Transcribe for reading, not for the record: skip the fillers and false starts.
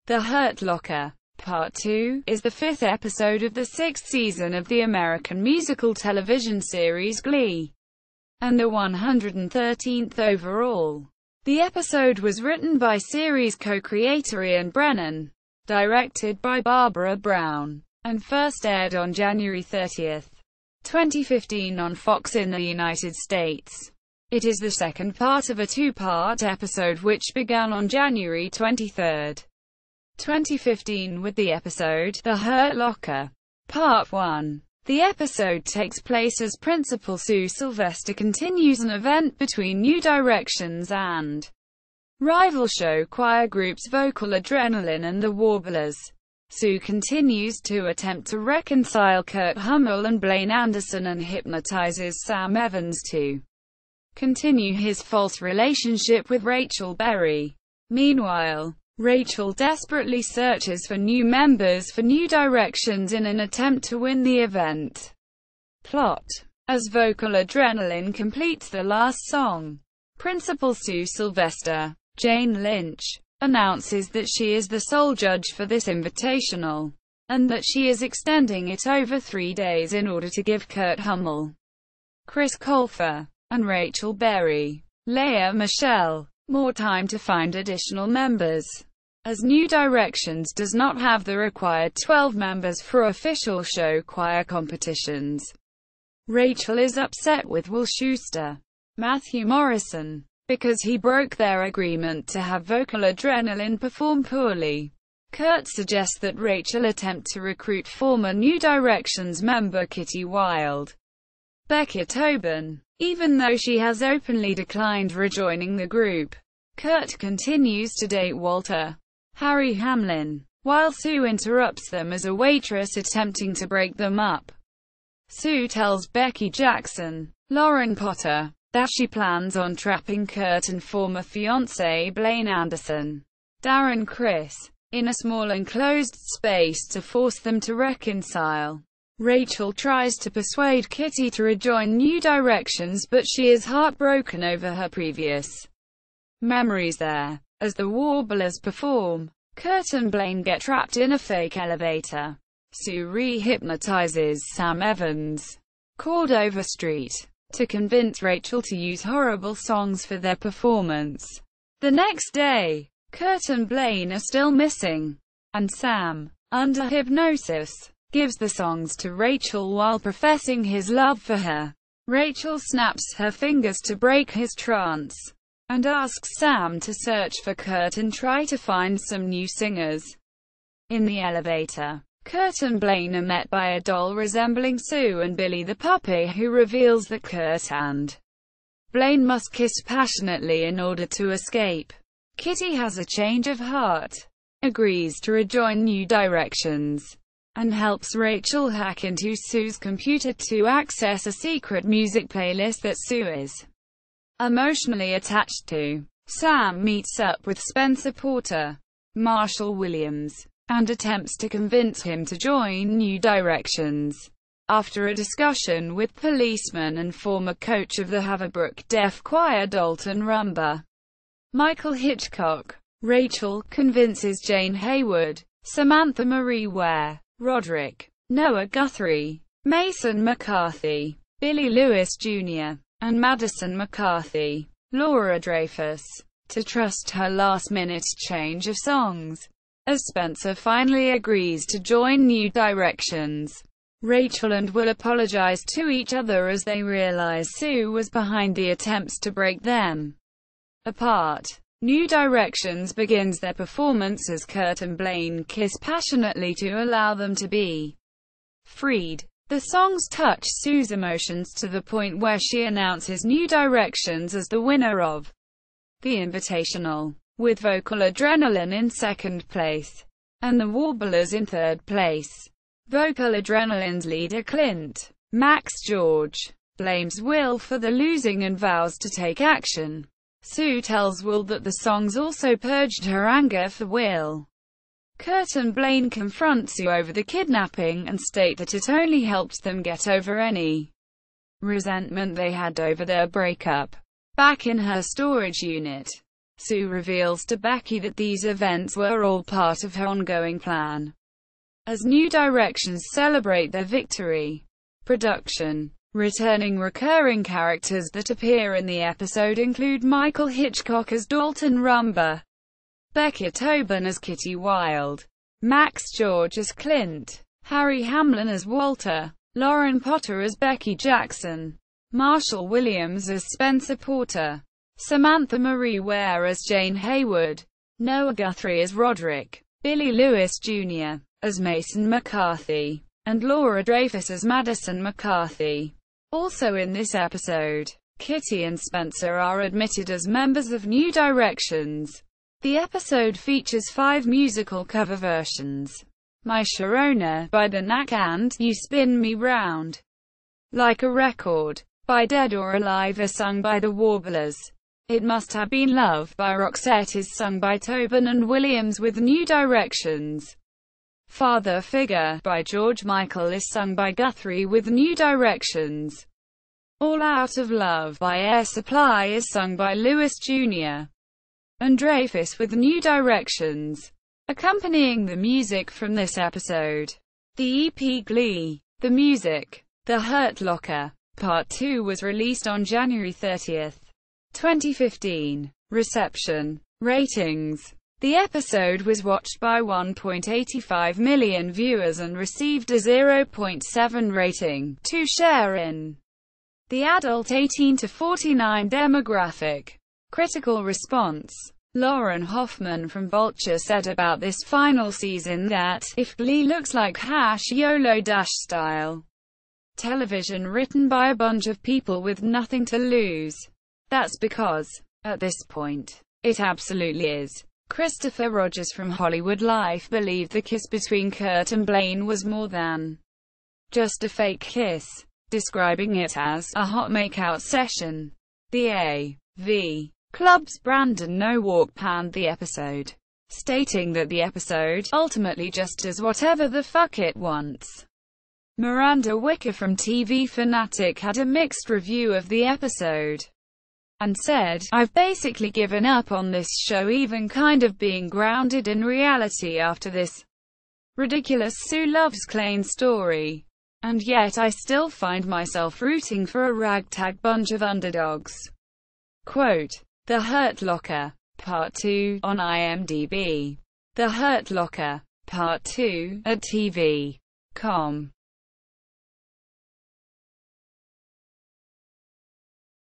The Hurt Locker, Part 2, is the fifth episode of the sixth season of the American musical television series Glee, and the 113th overall. The episode was written by series co-creator Ian Brennan, directed by Barbara Brown, and first aired on January 30, 2015 on Fox in the United States. It is the second part of a two-part episode which began on January 23, 2015 with the episode The Hurt Locker, Part 1. The episode takes place as Principal Sue Sylvester continues an event between New Directions and rival show choir groups Vocal Adrenaline and the Warblers. Sue continues to attempt to reconcile Kurt Hummel and Blaine Anderson and hypnotizes Sam Evans to continue his false relationship with Rachel Berry. Meanwhile, Rachel desperately searches for new members for New Directions in an attempt to win the event. Plot: as Vocal Adrenaline completes the last song, Principal Sue Sylvester, Jane Lynch, announces that she is the sole judge for this invitational, and that she is extending it over 3 days in order to give Kurt Hummel, Chris Colfer, and Rachel Berry, Lea Michele, more time to find additional members. As New Directions does not have the required 12 members for official show choir competitions, Rachel is upset with Will Schuester, Matthew Morrison, because he broke their agreement to have Vocal Adrenaline perform poorly. Kurt suggests that Rachel attempt to recruit former New Directions member Kitty Wilde, Becky Tobin, even though she has openly declined rejoining the group. Kurt continues to date Walter Harry Hamlin, while Sue interrupts them as a waitress attempting to break them up. Sue tells Becky Jackson, Lauren Potter, that she plans on trapping Kurt and former fiancé Blaine Anderson, Darren Criss, in a small enclosed space to force them to reconcile. Rachel tries to persuade Kitty to rejoin New Directions, but she is heartbroken over her previous memories there. As the Warblers perform, Kurt and Blaine get trapped in a fake elevator. Sue re-hypnotizes Sam Evans, called Overstreet, to convince Rachel to use horrible songs for their performance. The next day, Kurt and Blaine are still missing, and Sam, under hypnosis, gives the songs to Rachel while professing his love for her. Rachel snaps her fingers to break his trance, and asks Sam to search for Kurt and try to find some new singers. In the elevator, Kurt and Blaine are met by a doll resembling Sue and Billy the puppy, who reveals that Kurt and Blaine must kiss passionately in order to escape. Kitty has a change of heart, agrees to rejoin New Directions, and helps Rachel hack into Sue's computer to access a secret music playlist that Sue is emotionally attached to. Sam meets up with Spencer Porter, Marshall Williams, and attempts to convince him to join New Directions. After a discussion with policeman and former coach of the Haverbrook Deaf Choir Dalton Rumba, Michael Hitchcock, Rachel convinces Jane Haywood, Samantha Marie Ware, Roderick, Noah Guthrie, Mason McCarthy, Billy Lewis Jr., and Madison McCarthy, Laura Dreyfus, to trust her last-minute change of songs. As Spencer finally agrees to join New Directions, Rachel and Will apologize to each other as they realize Sue was behind the attempts to break them apart. New Directions begins their performance as Kurt and Blaine kiss passionately to allow them to be freed. The songs touch Sue's emotions to the point where she announces New Directions as the winner of the Invitational, with Vocal Adrenaline in second place, and the Warblers in third place. Vocal Adrenaline's leader Clint Max George blames Will for the losing and vows to take action. Sue tells Will that the songs also purged her anger for Will. Kurt and Blaine confront Sue over the kidnapping and state that it only helped them get over any resentment they had over their breakup. Back in her storage unit, Sue reveals to Becky that these events were all part of her ongoing plan as New Directions celebrate their victory. Production. Returning recurring characters that appear in the episode include Michael Hitchcock as Dalton Rumba, Becca Tobin as Kitty Wilde, Max George as Clint, Harry Hamlin as Walter, Lauren Potter as Becky Jackson, Marshall Williams as Spencer Porter, Samantha Marie Ware as Jane Hayward, Noah Guthrie as Roderick, Billy Lewis Jr. as Mason McCarthy, and Laura Dreyfus as Madison McCarthy. Also in this episode, Kitty and Spencer are admitted as members of New Directions. The episode features 5 musical cover versions: My Sharona by The Knack and You Spin Me Round Like a Record by Dead or Alive is sung by the Warblers. It Must Have Been Love by Roxette is sung by Tobin and Williams with New Directions. Father Figure by George Michael is sung by Guthrie with New Directions. All Out of Love by Air Supply is sung by Lewis Jr. and Dreyfus with New Directions. Accompanying the music from this episode, the EP Glee. The music, The Hurt Locker, Part 2 was released on January 30, 2015. Reception. Ratings. The episode was watched by 1.85 million viewers and received a 0.7 rating, to share in the adult 18 to 49 demographic. Critical response. Lauren Hoffman from Vulture said about this final season that, if Glee looks like YOLO-style television written by a bunch of people with nothing to lose, that's because, at this point, it absolutely is. Christopher Rogers from Hollywood Life believed the kiss between Kurt and Blaine was more than just a fake kiss, describing it as a hot make-out session. The A.V. Club's Brandon Nowak panned the episode, stating that the episode ultimately just does whatever the fuck it wants. Miranda Wicker from TV Fanatic had a mixed review of the episode and said, "I've basically given up on this show, even kind of being grounded in reality after this ridiculous Sue loves Klaine story. And yet I still find myself rooting for a ragtag bunch of underdogs." Quote, The Hurt Locker, Part 2, on IMDb. The Hurt Locker, Part 2, at TV.com.